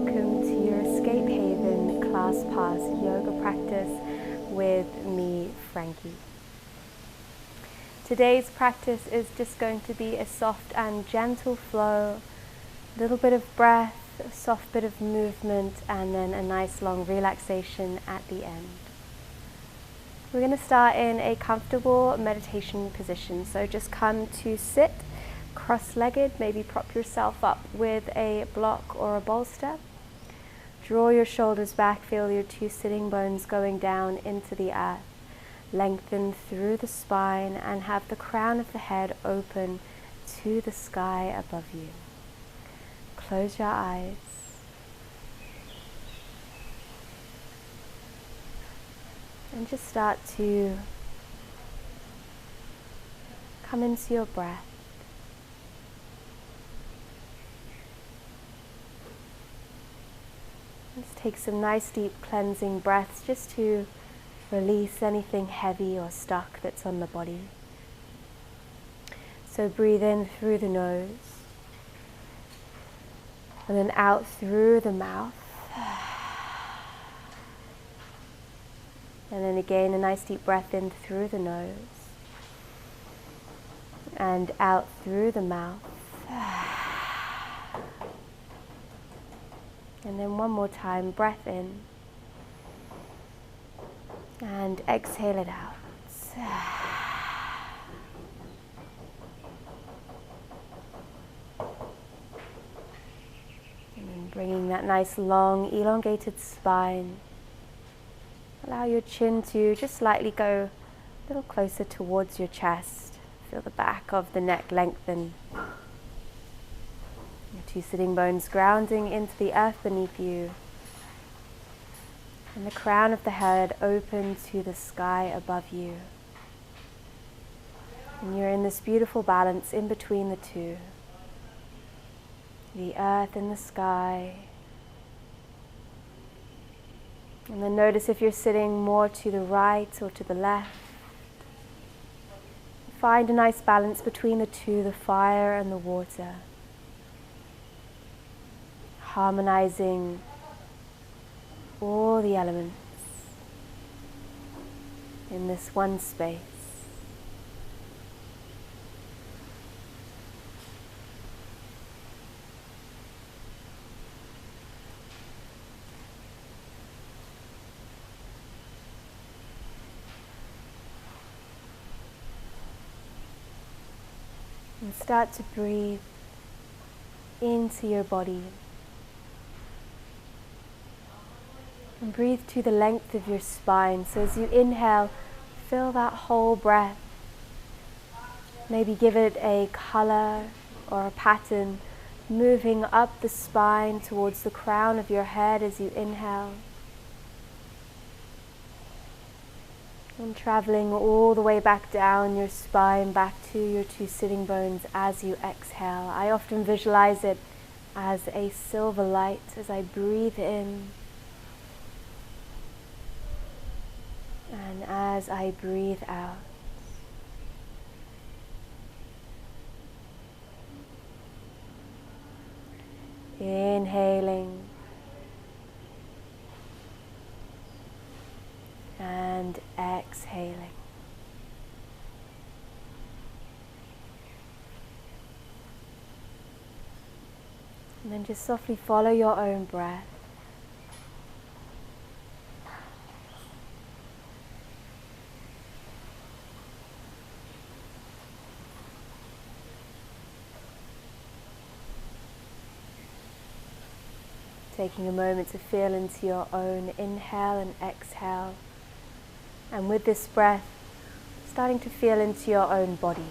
welcome to your Escape Haven Class Pass yoga practice with me, Frankie. Today's practice is just going to be a soft and gentle flow, a little bit of breath, a soft bit of movement, and then a nice long relaxation at the end. We're going to start in a comfortable meditation position, so just come to sit cross-legged, maybe prop yourself up with a block or a bolster. Draw your shoulders back, feel your two sitting bones going down into the earth. Lengthen through the spine and have the crown of the head open to the sky above you. Close your eyes. And just start to come into your breath. Let's take some nice deep cleansing breaths just to release anything heavy or stuck that's on the body. So breathe in through the nose and then out through the mouth. And then again a nice deep breath in through the nose and out through the mouth. And then one more time, breath in and exhale it out. And then bringing that nice long elongated spine. Allow your chin to just slightly go a little closer towards your chest. Feel the back of the neck lengthen. Your two sitting bones grounding into the earth beneath you. And the crown of the head open to the sky above you. And you're in this beautiful balance in between the two. The earth and the sky. And then notice if you're sitting more to the right or to the left. Find a nice balance between the two, the fire and the water. Harmonizing all the elements in this one space. And start to breathe into your body. And breathe to the length of your spine. So as you inhale, fill that whole breath. Maybe give it a color or a pattern, moving up the spine towards the crown of your head as you inhale. And traveling all the way back down your spine, back to your two sitting bones as you exhale. I often visualize it as a silver light as I breathe in. And as I breathe out. Inhaling and exhaling. And then just softly follow your own breath. Taking a moment to feel into your own inhale and exhale. And with this breath, starting to feel into your own body.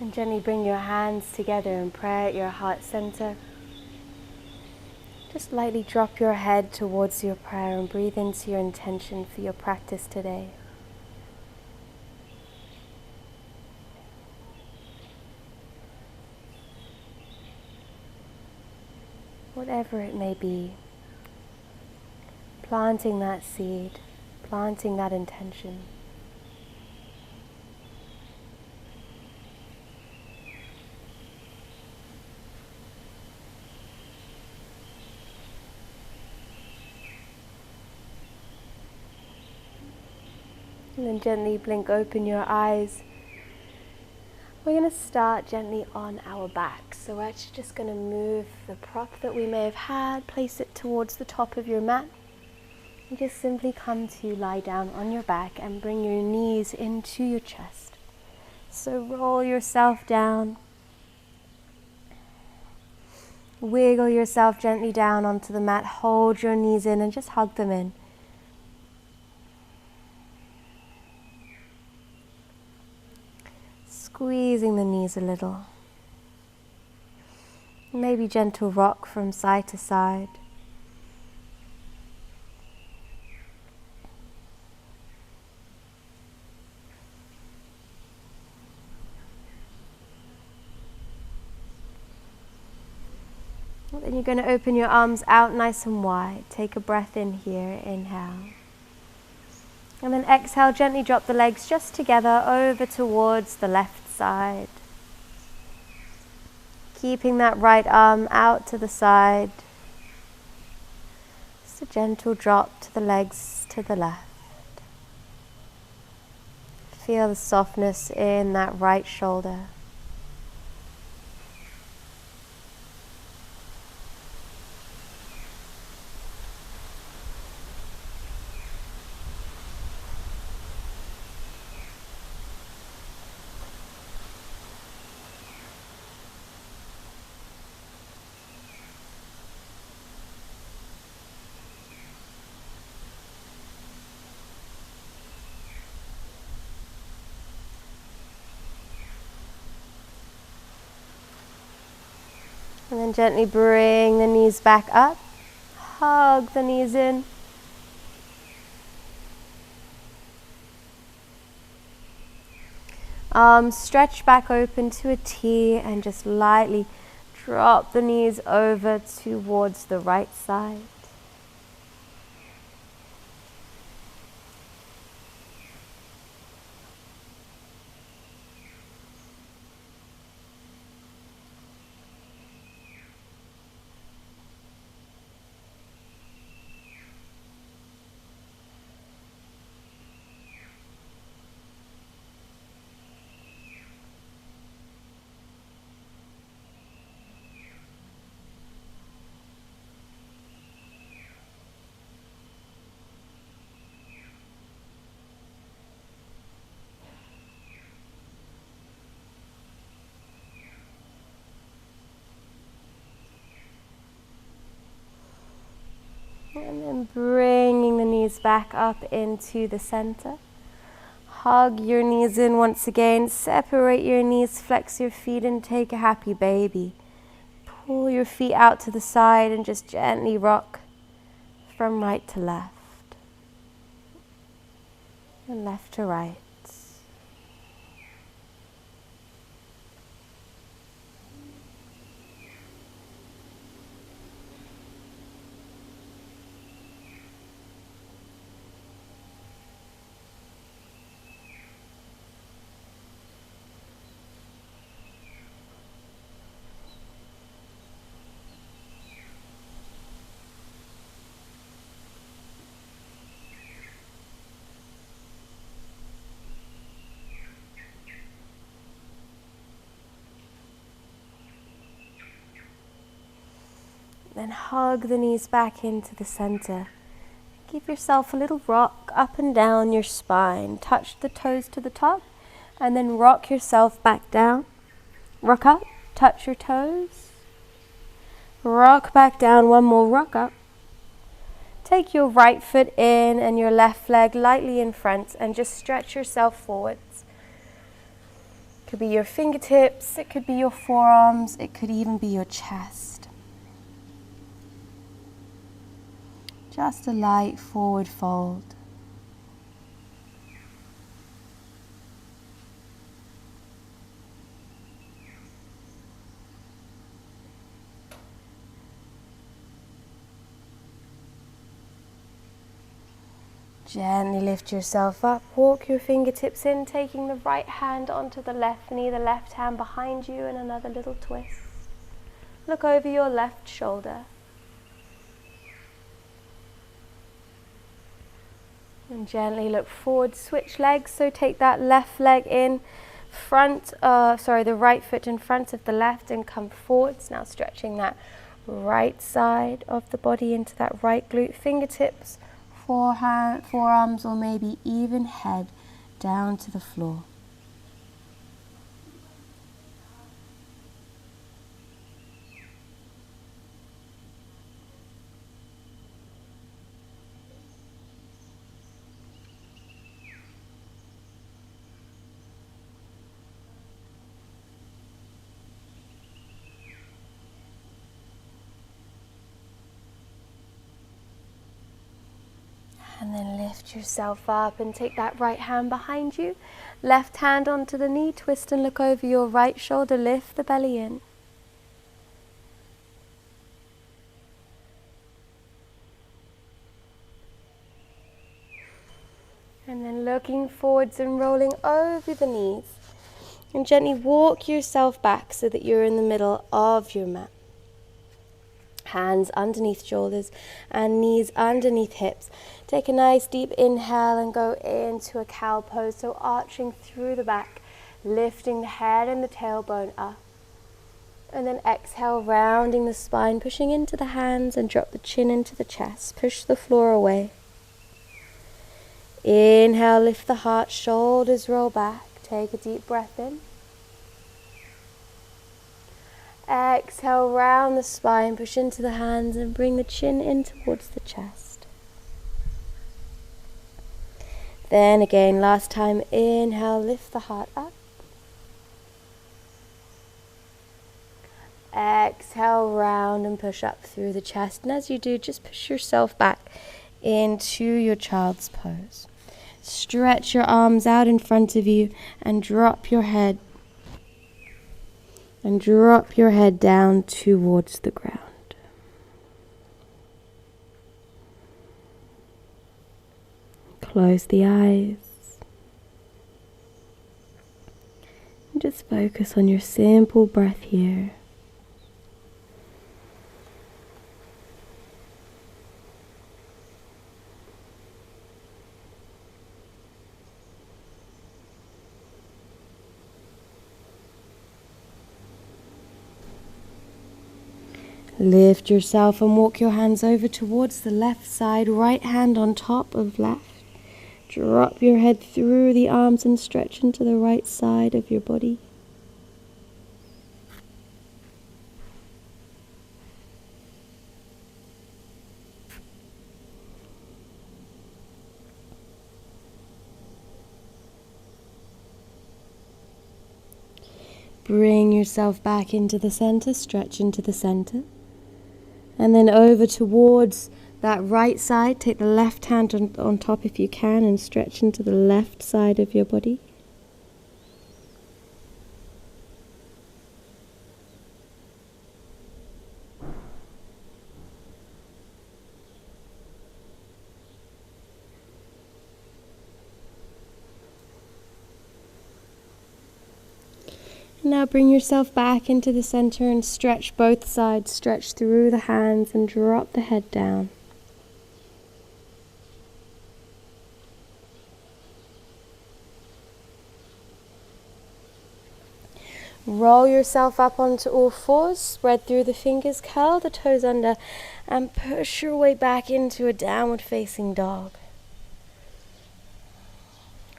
And gently bring your hands together in prayer at your heart center. Just lightly drop your head towards your prayer and breathe into your intention for your practice today. Whatever it may be, planting that seed, planting that intention. And then gently blink open your eyes. We're going to start gently on our back. So we're actually just going to move the prop that we may have had, place it towards the top of your mat. And just simply come to lie down on your back and bring your knees into your chest. So roll yourself down. Wiggle yourself gently down onto the mat. Hold your knees in and just hug them in. Squeezing the knees a little. Maybe gentle rock from side to side. Then you're going to open your arms out nice and wide. Take a breath in here, inhale. And then exhale, gently drop the legs just together over towards the left side. Keeping that right arm out to the side. Just a gentle drop to the legs to the left. Feel the softness in that right shoulder. And then gently bring the knees back up. Hug the knees in. Arms stretch back open to a T and just lightly drop the knees over towards the right side. And then bringing the knees back up into the center. Hug your knees in once again. Separate your knees, flex your feet and take a happy baby. Pull your feet out to the side and just gently rock from right to left. And left to right. Then hug the knees back into the center. Give yourself a little rock up and down your spine. Touch the toes to the top and then rock yourself back down. Rock up, touch your toes. Rock back down, one more rock up. Take your right foot in and your left leg lightly in front and just stretch yourself forwards. Could be your fingertips, it could be your forearms, it could even be your chest. Just a light forward fold. Gently lift yourself up, walk your fingertips in, taking the right hand onto the left knee, the left hand behind you, and another little twist. Look over your left shoulder. And gently look forward, switch legs, so take that left leg in the right foot in front of the left and come forwards. Now stretching that right side of the body into that right glute, fingertips, forearms, or maybe even head down to the floor. And then lift yourself up and take that right hand behind you. Left hand onto the knee, twist and look over your right shoulder, lift the belly in. And then looking forwards and rolling over the knees. And gently walk yourself back so that you're in the middle of your mat. Hands underneath shoulders and knees underneath hips. Take a nice deep inhale and go into a cow pose. So arching through the back, lifting the head and the tailbone up. And then exhale, rounding the spine, pushing into the hands and drop the chin into the chest. Push the floor away. Inhale, lift the heart, shoulders roll back. Take a deep breath in. Exhale, round the spine, push into the hands and bring the chin in towards the chest. Then again, last time, inhale, lift the heart up. Exhale, round and push up through the chest. And as you do, just push yourself back into your child's pose. Stretch your arms out in front of you and drop your head. And drop your head down towards the ground. Close the eyes. And just focus on your simple breath here. Lift yourself and walk your hands over towards the left side, right hand on top of left. Drop your head through the arms and stretch into the right side of your body. Bring yourself back into the center, stretch into the center. And then over towards that right side, take the left hand on top if you can and stretch into the left side of your body. Now bring yourself back into the center and stretch both sides. Stretch through the hands and drop the head down. Roll yourself up onto all fours. Spread through the fingers, curl the toes under, and push your way back into a downward facing dog.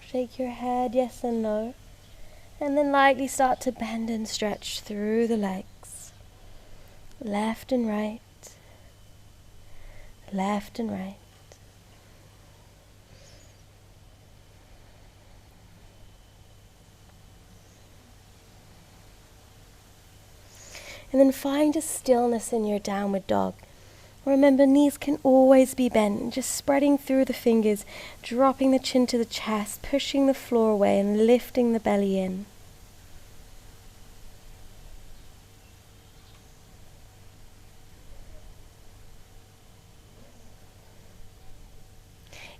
Shake your head, yes and no. And then lightly start to bend and stretch through the legs. Left and right. Left and right. And then find a stillness in your downward dog. Remember, knees can always be bent, just spreading through the fingers, dropping the chin to the chest, pushing the floor away and lifting the belly in.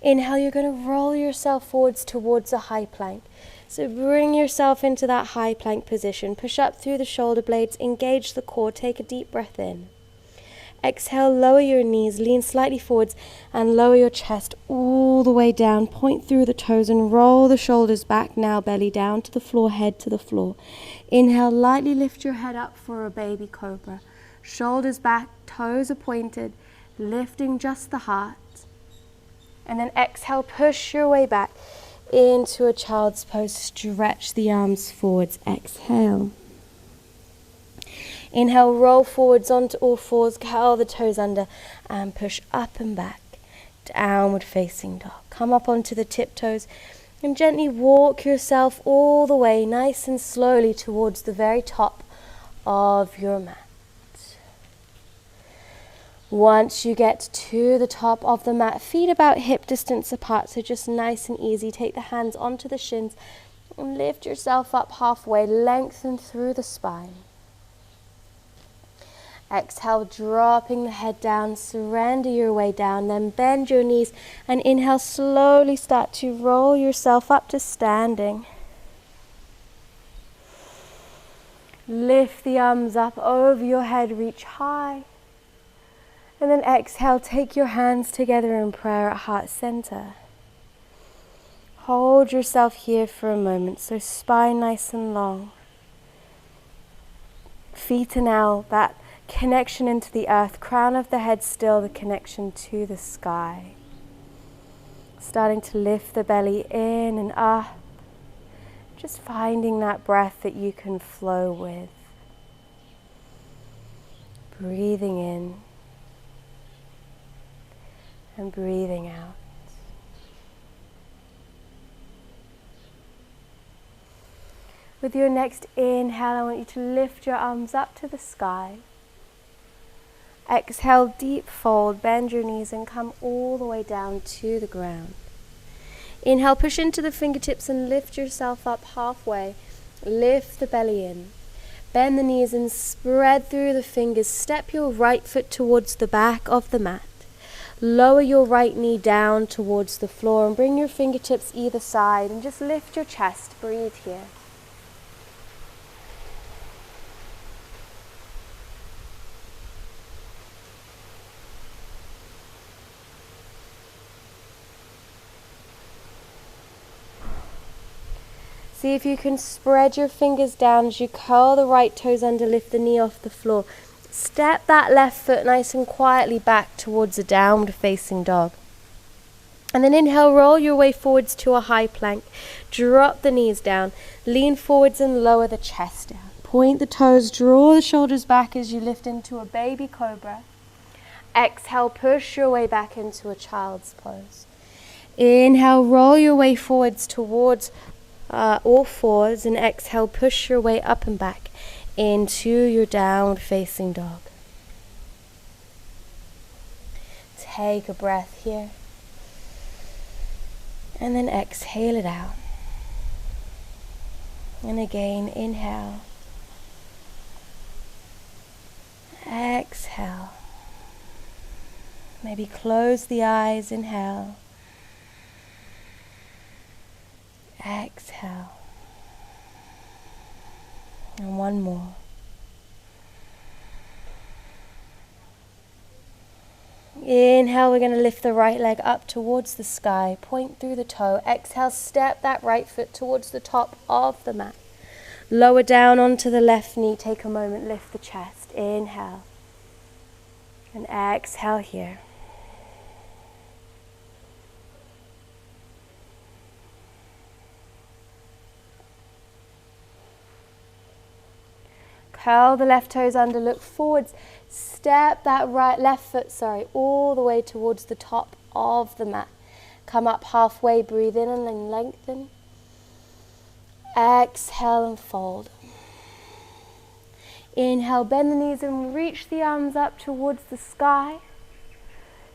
Inhale, you're going to roll yourself forwards towards a high plank. So bring yourself into that high plank position. Push up through the shoulder blades, engage the core, take a deep breath in. Exhale, lower your knees, lean slightly forwards and lower your chest all the way down. Point through the toes and roll the shoulders back now, belly down to the floor, head to the floor. Inhale, lightly lift your head up for a baby cobra. Shoulders back, toes are pointed, lifting just the heart. And then exhale, push your way back into a child's pose. Stretch the arms forwards. Exhale. Inhale, roll forwards onto all fours, curl the toes under and push up and back. Downward facing dog. Come up onto the tiptoes and gently walk yourself all the way nice and slowly towards the very top of your mat. Once you get to the top of the mat, feet about hip distance apart, so just nice and easy. Take the hands onto the shins and lift yourself up halfway, lengthen through the spine. Exhale, dropping the head down, surrender your way down, then bend your knees and inhale, slowly start to roll yourself up to standing. Lift the arms up over your head, reach high. And then exhale, take your hands together in prayer at heart center. Hold yourself here for a moment, so spine nice and long. Feet are now that connection into the earth, crown of the head still, the connection to the sky. Starting to lift the belly in and up, just finding that breath that you can flow with. Breathing in and breathing out. With your next inhale, I want you to lift your arms up to the sky. Exhale, deep fold, bend your knees and come all the way down to the ground. Inhale, push into the fingertips and lift yourself up halfway. Lift the belly in. Bend the knees and spread through the fingers. Step your right foot towards the back of the mat. Lower your right knee down towards the floor and bring your fingertips either side and just lift your chest. Breathe here. See if you can spread your fingers down as you curl the right toes under, lift the knee off the floor. Step that left foot nice and quietly back towards a downward facing dog. And then inhale, roll your way forwards to a high plank. Drop the knees down, lean forwards and lower the chest down. Point the toes, draw the shoulders back as you lift into a baby cobra. Exhale, push your way back into a child's pose. Inhale, roll your way forwards towards all fours, and exhale, push your way up and back into your downward facing dog. Take a breath here and then exhale it out. And again, inhale, exhale. Maybe close the eyes, inhale, exhale. And one more. Inhale, we're going to lift the right leg up towards the sky, point through the toe. Exhale, step that right foot towards the top of the mat. Lower down onto the left knee, take a moment, lift the chest. Inhale. And exhale here. Curl the left toes under, look forwards, step that left foot all the way towards the top of the mat. Come up halfway, breathe in and then lengthen. Exhale and fold. Inhale, bend the knees and reach the arms up towards the sky.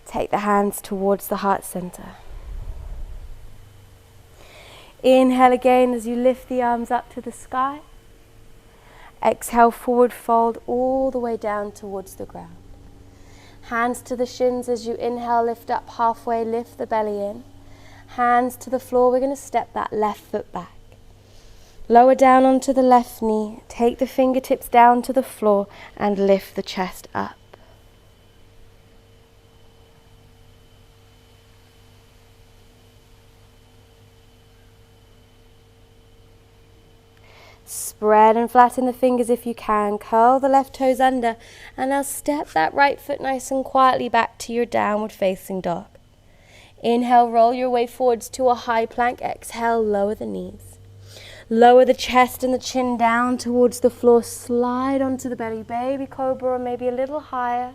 Take the hands towards the heart center. Inhale again as you lift the arms up to the sky. Exhale, forward fold all the way down towards the ground. Hands to the shins as you inhale, lift up halfway, lift the belly in. Hands to the floor, we're going to step that left foot back. Lower down onto the left knee, take the fingertips down to the floor and lift the chest up. Spread and flatten the fingers if you can. Curl the left toes under and now step that right foot nice and quietly back to your downward facing dog. Inhale, roll your way forwards to a high plank. Exhale, lower the knees. Lower the chest and the chin down towards the floor. Slide onto the belly, baby cobra, or maybe a little higher.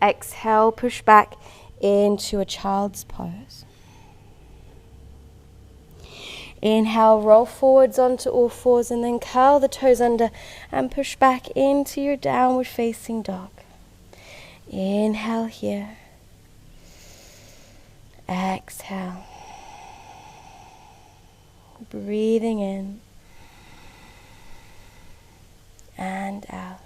Exhale, push back into a child's pose. Inhale, roll forwards onto all fours and then curl the toes under and push back into your downward facing dog. Inhale here. Exhale. Breathing in and out.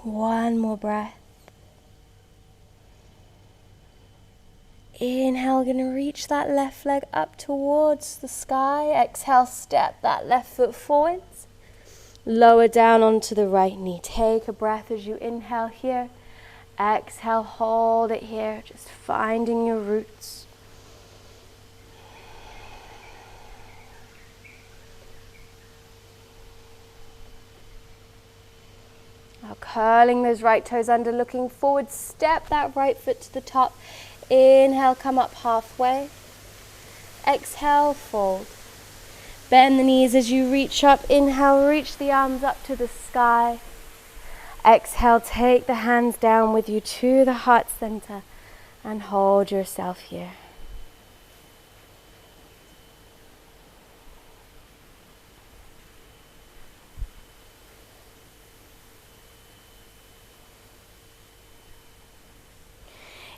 One more breath. Inhale, going to reach that left leg up towards the sky. Exhale, step that left foot forwards. Lower down onto the right knee. Take a breath as you inhale here. Exhale, hold it here, just finding your roots. Now curling those right toes under, looking forward, step that right foot to the top. Inhale, come up halfway. Exhale, fold. Bend the knees as you reach up. Inhale, reach the arms up to the sky. Exhale, take the hands down with you to the heart center and hold yourself here.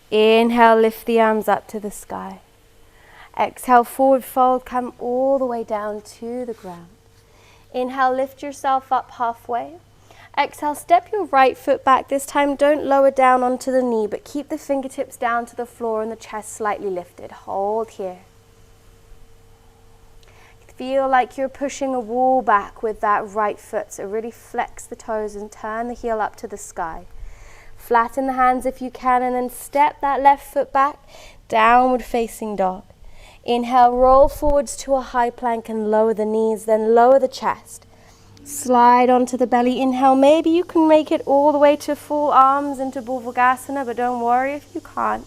Inhale, lift the arms up to the sky. Exhale, forward fold, come all the way down to the ground. Inhale, lift yourself up halfway. Exhale, step your right foot back. This time, don't lower down onto the knee, but keep the fingertips down to the floor and the chest slightly lifted. Hold here. Feel like you're pushing a wall back with that right foot, so really flex the toes and turn the heel up to the sky. Flatten the hands if you can and then step that left foot back, downward facing dog. Inhale, roll forwards to a high plank and lower the knees, then lower the chest. Slide onto the belly. Inhale, maybe you can make it all the way to full arms into Bhuvagasana, but don't worry if you can't.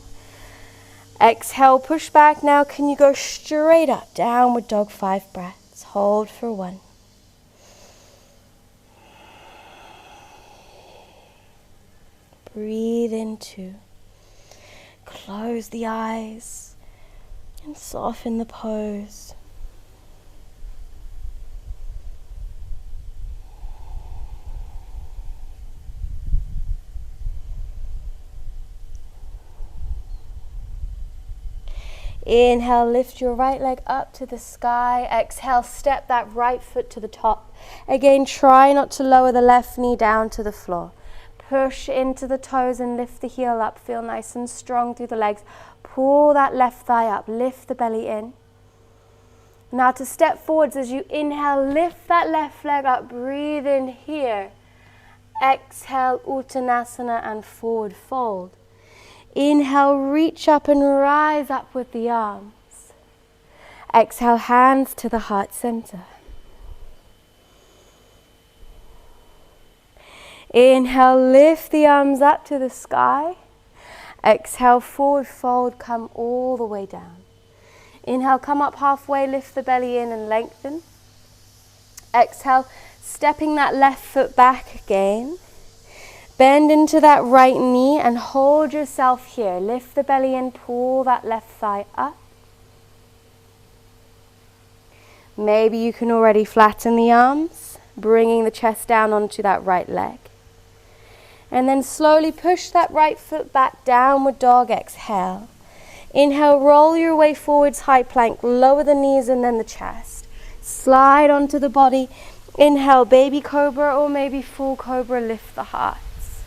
Exhale, push back. Now can you go straight up, downward dog, 5 breaths. Hold for 1. Breathe in 2. Close the eyes and soften the pose. Inhale, lift your right leg up to the sky. Exhale, step that right foot to the top. Again, try not to lower the left knee down to the floor. Push into the toes and lift the heel up. Feel nice and strong through the legs. Pull that left thigh up. Lift the belly in. Now to step forwards as you inhale, lift that left leg up. Breathe in here. Exhale, Uttanasana and forward fold. Inhale, reach up and rise up with the arms. Exhale, hands to the heart center. Inhale, lift the arms up to the sky. Exhale, forward fold, come all the way down. Inhale, come up halfway, lift the belly in and lengthen. Exhale, Stepping that left foot back again. Bend into that right knee and hold yourself here. Lift the belly in, pull that left thigh up. Maybe you can already flatten the arms, bringing the chest down onto that right leg. And then slowly push that right foot back, downward dog, exhale. Inhale, roll your way forwards, high plank, lower the knees and then the chest. Slide onto the body. Inhale, baby cobra or maybe full cobra, lift the hearts.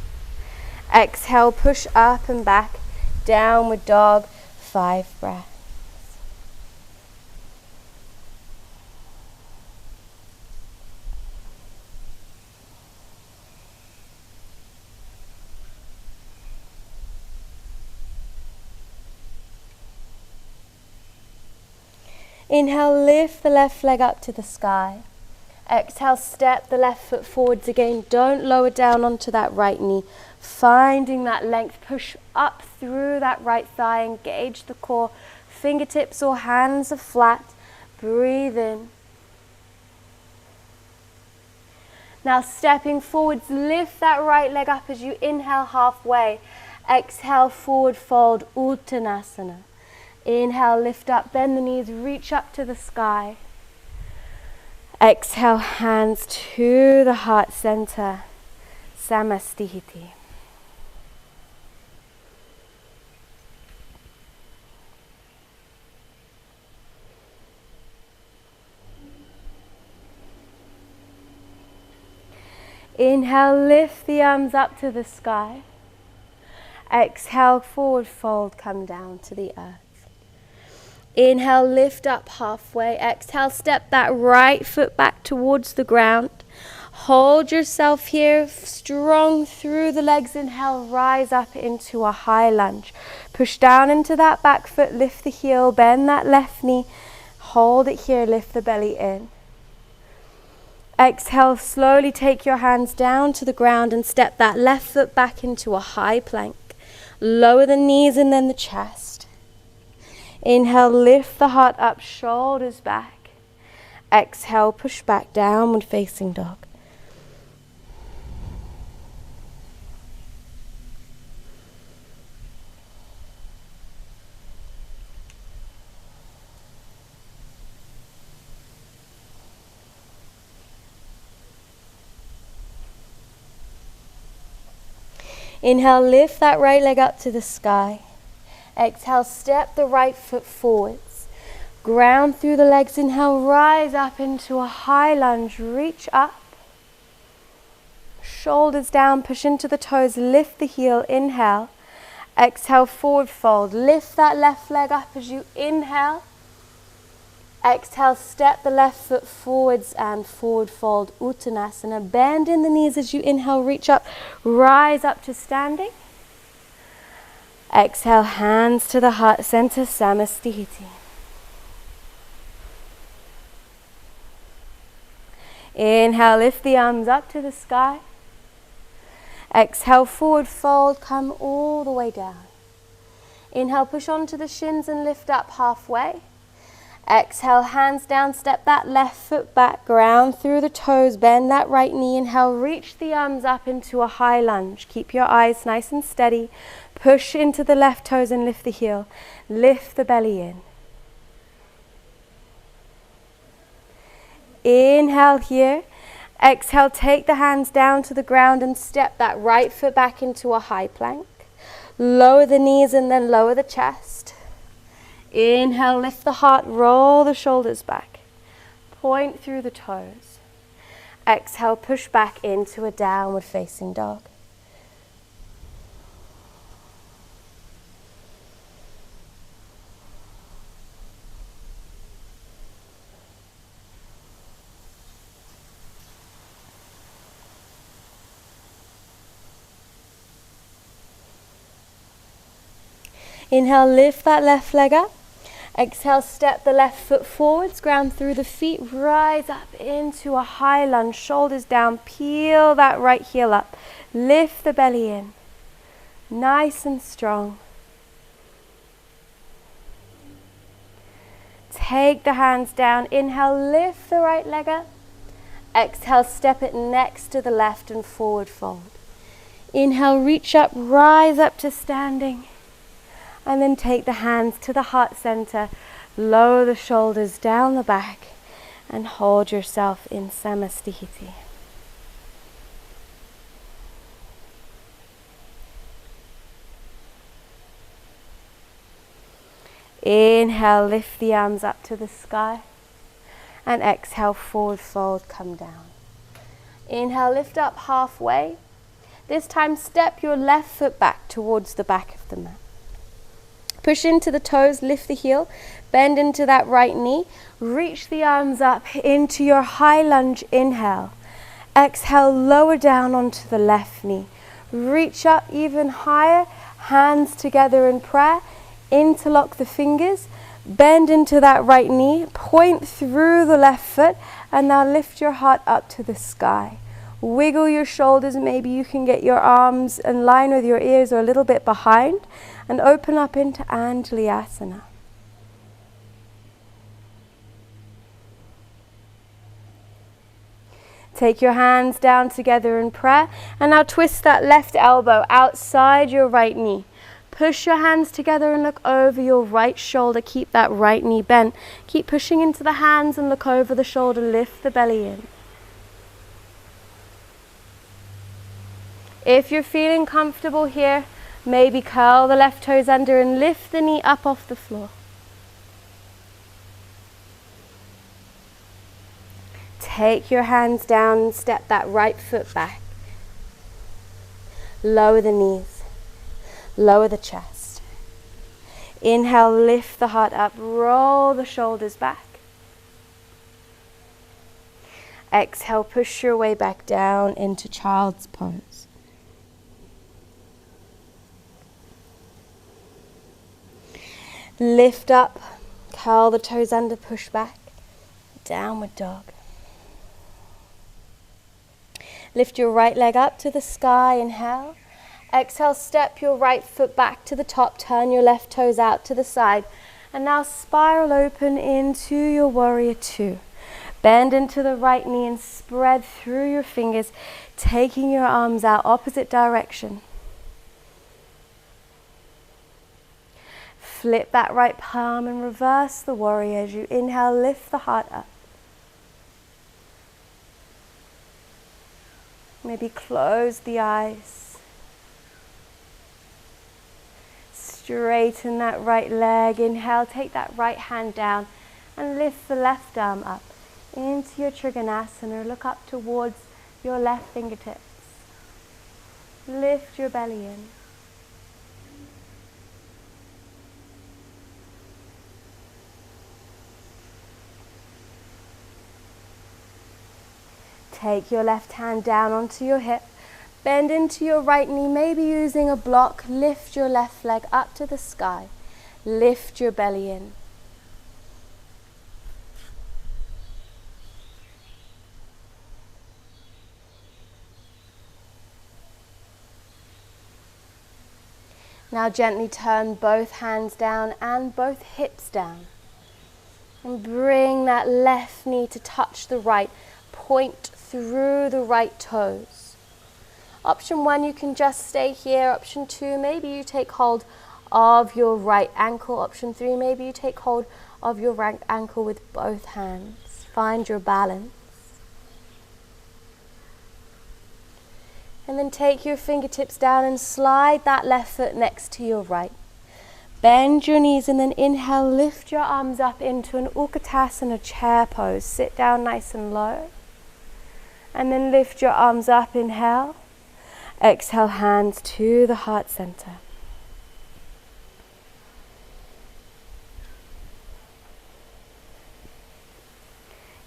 Exhale, push up and back, downward dog, 5 breaths. Inhale, lift the left leg up to the sky. Exhale, step the left foot forwards again. Don't lower down onto that right knee. Finding that length, push up through that right thigh, engage the core. Fingertips or hands are flat. Breathe in. Now stepping forwards, lift that right leg up as you inhale halfway. Exhale, forward fold, Uttanasana. Inhale, lift up, bend the knees, reach up to the sky. Exhale, hands to the heart center, Samastihiti. Inhale, lift the arms up to the sky. Exhale, forward fold, come down to the earth. Inhale, lift up halfway. Exhale, step that right foot back towards the ground. Hold yourself here, strong through the legs. Inhale, rise up into a high lunge. Push down into that back foot, lift the heel, bend that left knee. Hold it here, lift the belly in. Exhale, slowly take your hands down to the ground and step that left foot back into a high plank. Lower the knees and then the chest. Inhale, lift the heart up, shoulders back. Exhale, push back, downward facing dog. Inhale, lift that right leg up to the sky. Exhale, step the right foot forwards. Ground through the legs. Inhale, rise up into a high lunge. Reach up. Shoulders down, push into the toes, lift the heel. Inhale. Exhale, forward fold. Lift that left leg up as you inhale. Exhale, step the left foot forwards and forward fold, Uttanasana. Bend in the knees as you inhale, reach up, rise up to standing. Exhale, hands to the heart center, Samastihiti. Inhale, lift the arms up to the sky. Exhale, forward fold, come all the way down. Inhale, push onto the shins and lift up halfway. Exhale, hands down, step that left foot back, ground through the toes, bend that right knee. Inhale, reach the arms up into a high lunge. Keep your eyes nice and steady. Push into the left toes and lift the heel. Lift the belly in. Inhale here. Exhale, take the hands down to the ground and step that right foot back into a high plank. Lower the knees and then lower the chest. Inhale, lift the heart, roll the shoulders back. Point through the toes. Exhale, push back into a downward facing dog. Inhale, lift that left leg up. Exhale, step the left foot forwards, ground through the feet, rise up into a high lunge, shoulders down, peel that right heel up, lift the belly in, nice and strong. Take the hands down, inhale, lift the right leg up. Exhale, step it next to the left and forward fold. Inhale, reach up, rise up to standing. And then take the hands to the heart center. Lower the shoulders down the back and hold yourself in Samastihiti. Inhale, lift the arms up to the sky. And exhale, forward fold, come down. Inhale, lift up halfway. This time, step your left foot back towards the back of the mat. Push into the toes, lift the heel, bend into that right knee. Reach the arms up into your high lunge, inhale. Exhale, lower down onto the left knee. Reach up even higher, hands together in prayer. Interlock the fingers, bend into that right knee, point through the left foot, and now lift your heart up to the sky. Wiggle your shoulders, maybe you can get your arms in line with your ears or a little bit behind, and open up into Anjalayasana. Take your hands down together in prayer, and now twist that left elbow outside your right knee. Push your hands together and look over your right shoulder. Keep that right knee bent. Keep pushing into the hands and look over the shoulder. Lift the belly in. If you're feeling comfortable here, maybe curl the left toes under and lift the knee up off the floor. Take your hands down and step that right foot back. Lower the knees. Lower the chest. Inhale, lift the heart up, roll the shoulders back. Exhale, push your way back down into child's pose. Lift up, curl the toes under, push back, downward dog. Lift your right leg up to the sky, inhale. Exhale, step your right foot back to the top, turn your left toes out to the side, and now spiral open into your warrior two. Bend into the right knee and spread through your fingers, taking your arms out opposite direction. Flip that right palm and reverse the warrior as you inhale, lift the heart up. Maybe close the eyes. Straighten that right leg. Inhale, take that right hand down and lift the left arm up into your Trikonasana. Look up towards your left fingertips. Lift your belly in. Take your left hand down onto your hip. Bend into your right knee, maybe using a block. Lift your left leg up to the sky. Lift your belly in. Now gently turn both hands down and both hips down. And bring that left knee to touch the right. Point through the right toes. Option 1, you can just stay here. Option 2, maybe you take hold of your right ankle. Option 3, maybe you take hold of your right ankle with both hands. Find your balance. And then take your fingertips down and slide that left foot next to your right. Bend your knees and then inhale, lift your arms up into an Utkatasana chair pose. Sit down nice and low. And then lift your arms up, inhale. Exhale, hands to the heart center.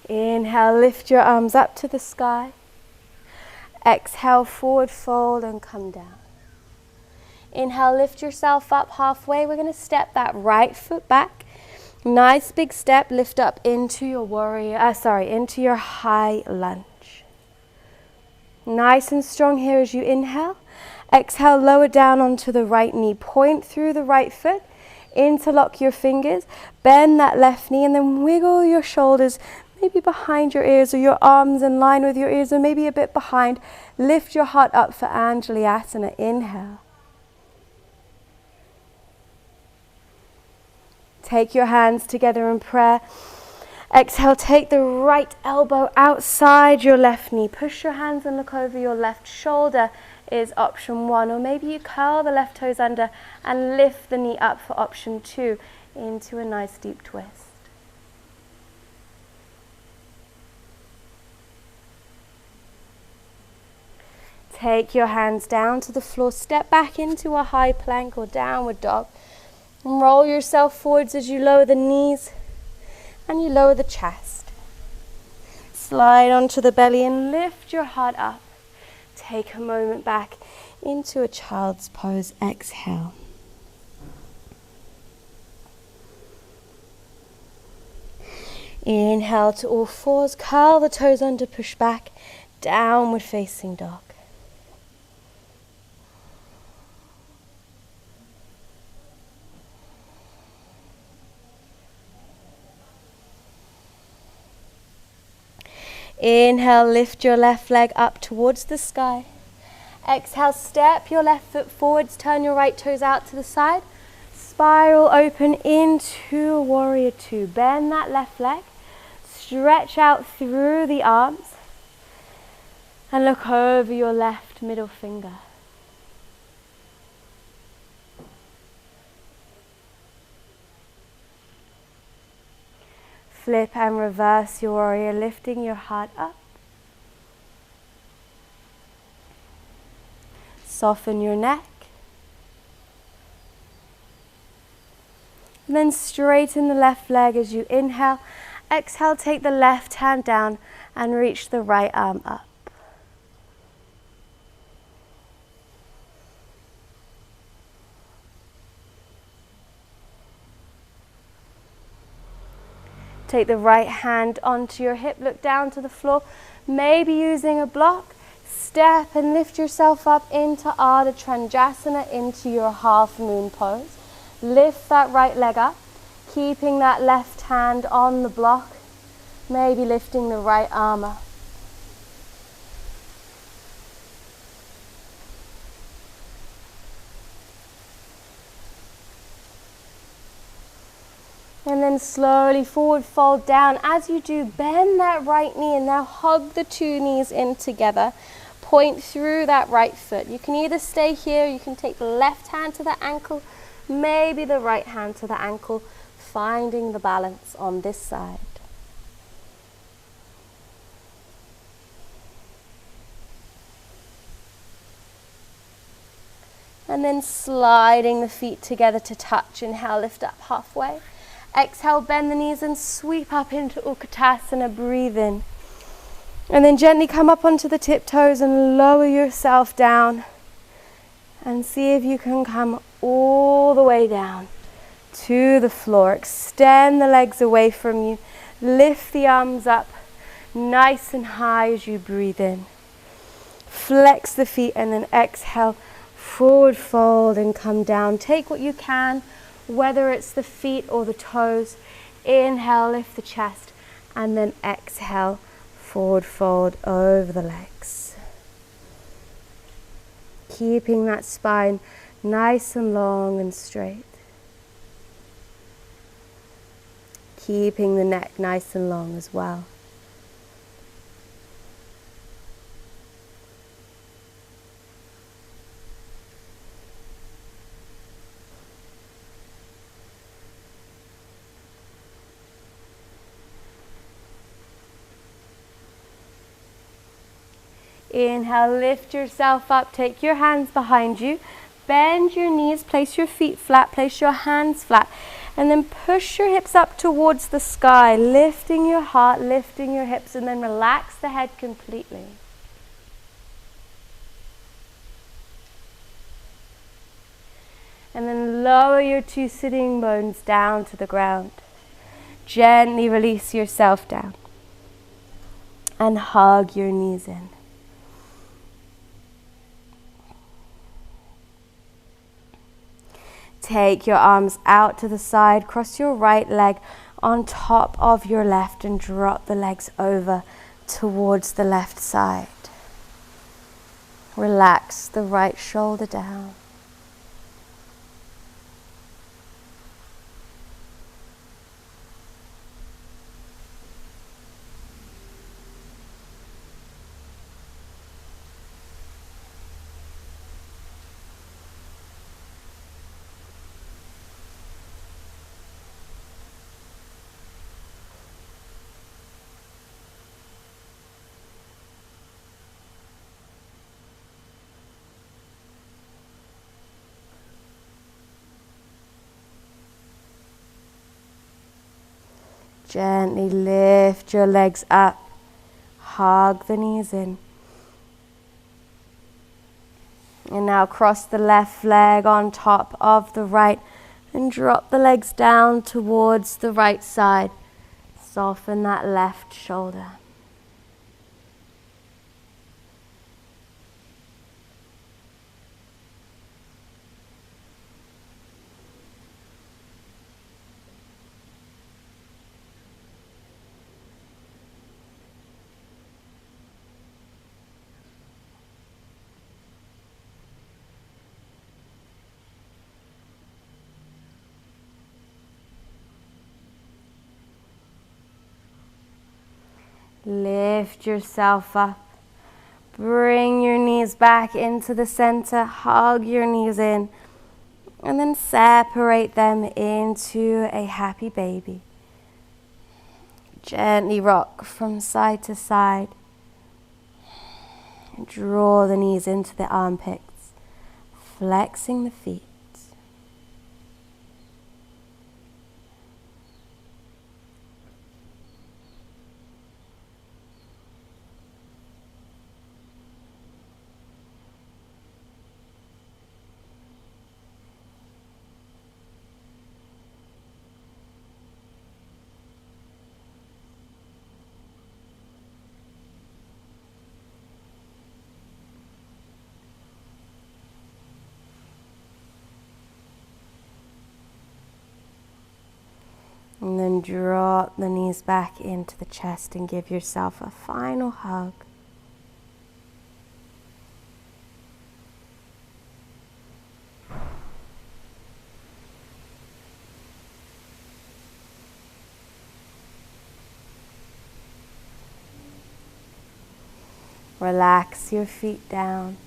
Inhale, lift your arms up to the sky. Exhale, forward fold and come down. Inhale, lift yourself up halfway. We're going to step that right foot back. Nice big step, lift up into your into your high lunge. Nice and strong here as you inhale. Exhale, lower down onto the right knee. Point through the right foot. Interlock your fingers. Bend that left knee and then wiggle your shoulders. maybe behind your ears, or your arms in line with your ears, or maybe a bit behind. Lift your heart up for Anjali-asana. Inhale. Take your hands together in prayer. Exhale, take the right elbow outside your left knee. Push your hands and look over your left shoulder is option 1. Or maybe you curl the left toes under and lift the knee up for option 2 into a nice deep twist. Take your hands down to the floor. Step back into a high plank or downward dog. And roll yourself forwards as you lower the knees and you lower the chest. Slide onto the belly and lift your heart up. Take a moment back into a child's pose. Exhale. Inhale to all fours. Curl the toes under, push back. Downward facing dog. Inhale, lift your left leg up towards the sky. Exhale, step your left foot forwards, turn your right toes out to the side. Spiral open into a warrior 2. Bend that left leg. Stretch out through the arms. And look over your left middle finger. Flip and reverse your warrior, lifting your heart up. Soften your neck. And then straighten the left leg as you inhale. Exhale, take the left hand down and reach the right arm up. Take the right hand onto your hip, look down to the floor, maybe using a block. Step and lift yourself up into Ardha Chandrasana, into your half moon pose. Lift that right leg up, keeping that left hand on the block, maybe lifting the right arm up. And then slowly forward fold down. As you do, bend that right knee and now hug the 2 knees in together. Point through that right foot. You can either stay here, you can take the left hand to the ankle, maybe the right hand to the ankle, finding the balance on this side. And then sliding the feet together to touch. Inhale, lift up halfway. Exhale, bend the knees and sweep up into Utkatasana, breathe in. And then gently come up onto the tiptoes and lower yourself down. And see if you can come all the way down to the floor. Extend the legs away from you. Lift the arms up nice and high as you breathe in. Flex the feet and then exhale, forward fold and come down. Take what you can, whether it's the feet or the toes. Inhale, lift the chest, and then exhale, forward fold over the legs. Keeping that spine nice and long and straight. Keeping the neck nice and long as well. Inhale, lift yourself up, take your hands behind you, bend your knees, place your feet flat, place your hands flat, and then push your hips up towards the sky, lifting your heart, lifting your hips, and then relax the head completely. And then lower your 2 sitting bones down to the ground. Gently release yourself down and hug your knees in. Take your arms out to the side, cross your right leg on top of your left and drop the legs over towards the left side. Relax the right shoulder down. Gently lift your legs up, hug the knees in. And now cross the left leg on top of the right and drop the legs down towards the right side. Soften that left shoulder. Lift yourself up. Bring your knees back into the center. Hug your knees in. And then separate them into a happy baby. Gently rock from side to side. And draw the knees into the armpits. Flexing the feet. And then drop the knees back into the chest and give yourself a final hug. Relax your feet down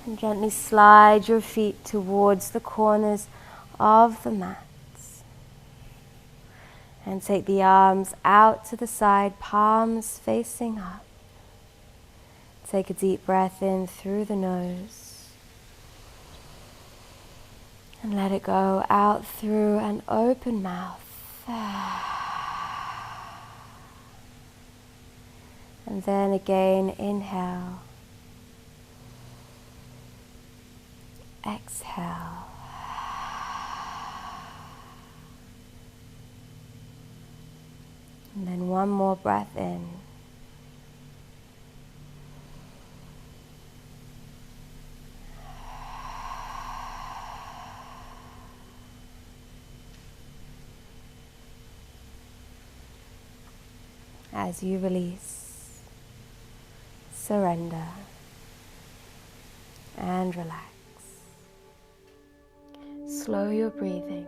and gently slide your feet towards the corners of the mat. And take the arms out to the side, palms facing up. Take a deep breath in through the nose. And let it go out through an open mouth. And then again, inhale. Exhale. And then one more breath in. As you release, surrender, and relax. Slow your breathing.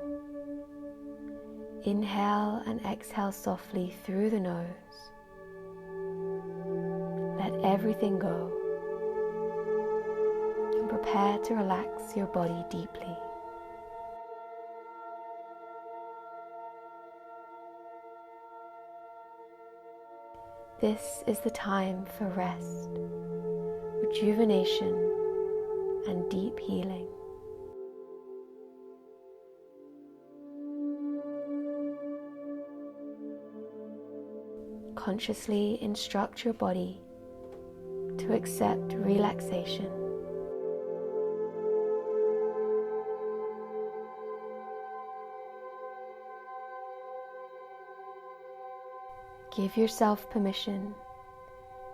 Inhale and exhale softly through the nose. Let everything go. And prepare to relax your body deeply. This is the time for rest, rejuvenation, and deep healing. Consciously instruct your body to accept relaxation. Give yourself permission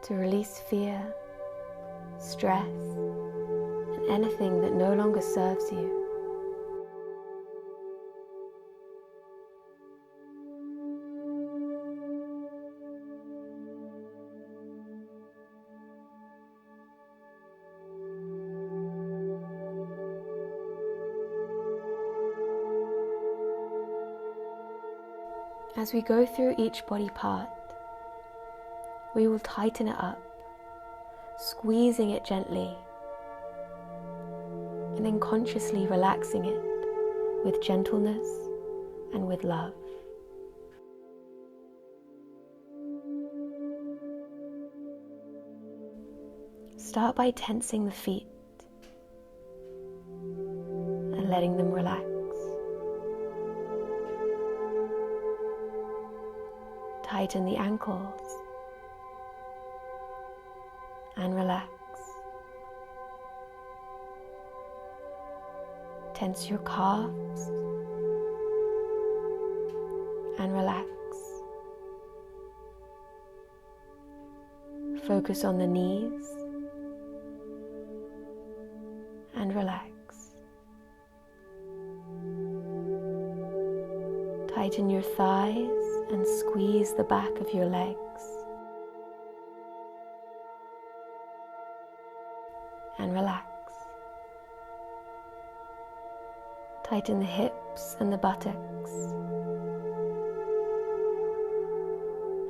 to release fear, stress, and anything that no longer serves you. As we go through each body part, we will tighten it up, squeezing it gently, and then consciously relaxing it with gentleness and with love. Start by tensing the feet and letting them relax. Tighten the ankles and relax. Tense your calves and relax. Focus on the knees and relax. Tighten your thighs and squeeze the back of your legs. And relax. Tighten the hips and the buttocks.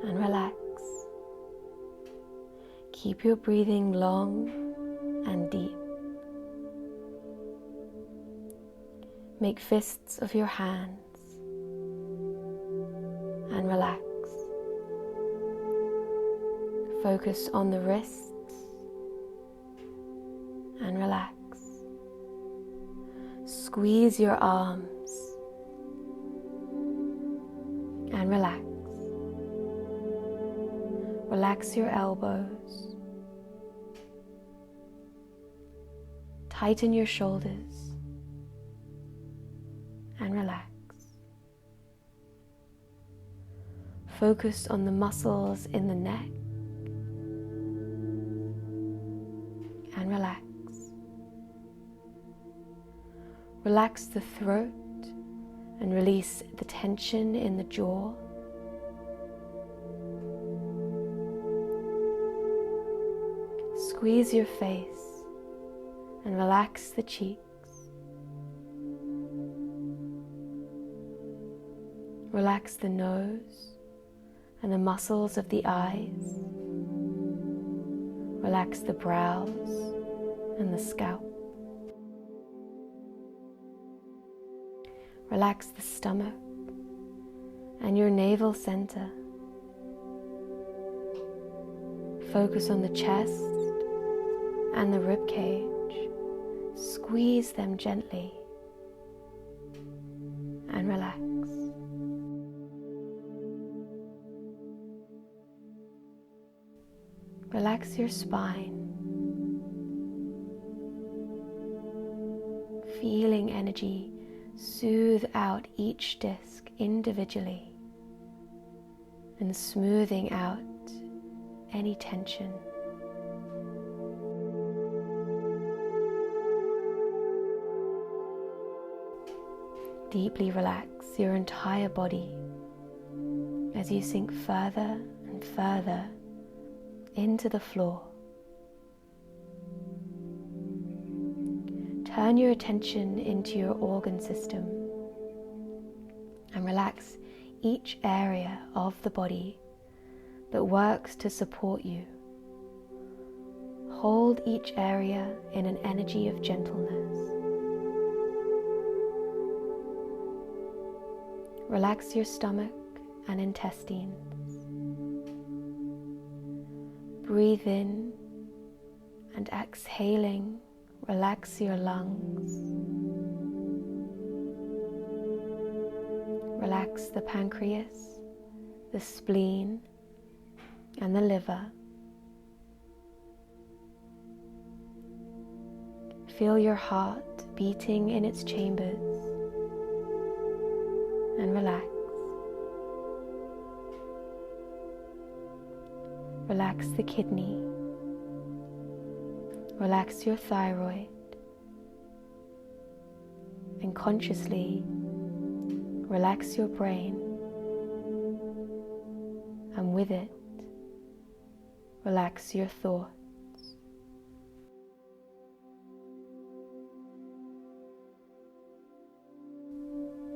And relax. Keep your breathing long and deep. Make fists of your hands and relax. Focus on the wrists and relax. Squeeze your arms and relax. Relax your elbows. Tighten your shoulders and relax. Focus on the muscles in the neck and relax. Relax the throat and release the tension in the jaw. Squeeze your face and relax the cheeks. Relax the nose and the muscles of the eyes. Relax the brows and the scalp. Relax the stomach and your navel center. Focus on the chest and the rib cage. Squeeze them gently and relax. Relax your spine, feeling energy soothe out each disc individually and smoothing out any tension. Deeply relax your entire body as you sink further and further into the floor. Turn your attention into your organ system and relax each area of the body that works to support you. Hold each area in an energy of gentleness. Relax your stomach and intestines. Breathe in and exhaling, relax your lungs. Relax the pancreas, the spleen, and the liver. Feel your heart beating in its chambers and relax. Relax the kidney. Relax your thyroid. And consciously relax your brain. And with it, relax your thoughts.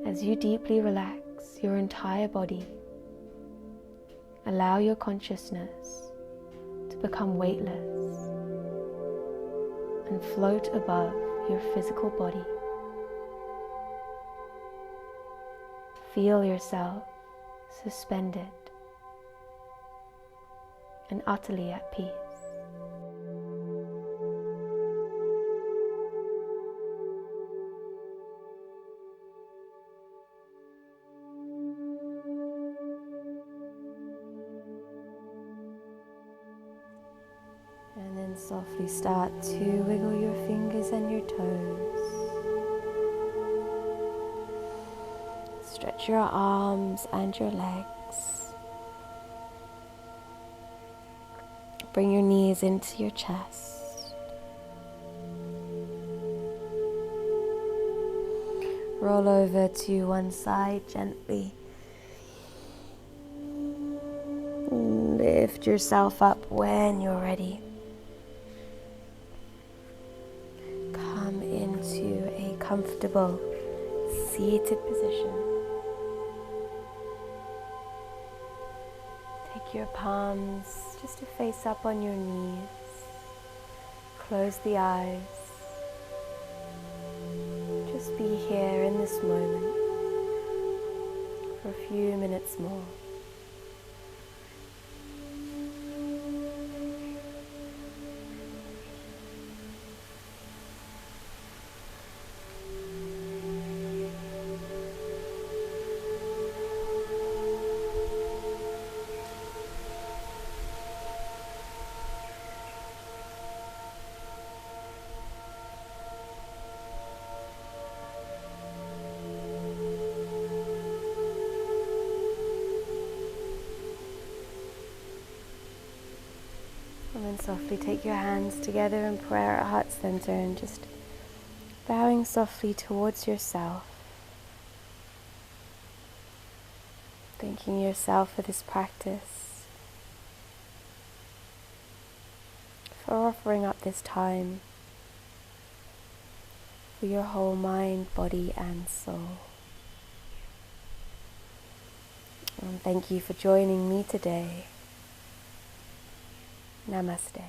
As you deeply relax your entire body, Allow your consciousness to become weightless and float above your physical body. Feel yourself suspended and utterly at peace. And then softly start to wiggle your fingers and your toes. Stretch your arms and your legs. Bring your knees into your chest. Roll over to one side gently. Lift yourself up when you're ready. Come into a comfortable seated position. Take your palms just to face up on your knees. Close the eyes. Just be here in this moment for a few minutes more. And then softly take your hands together in prayer at heart center and just bowing softly towards yourself. Thanking yourself for this practice, for offering up this time for your whole mind, body and soul. And thank you for joining me today. Namaste.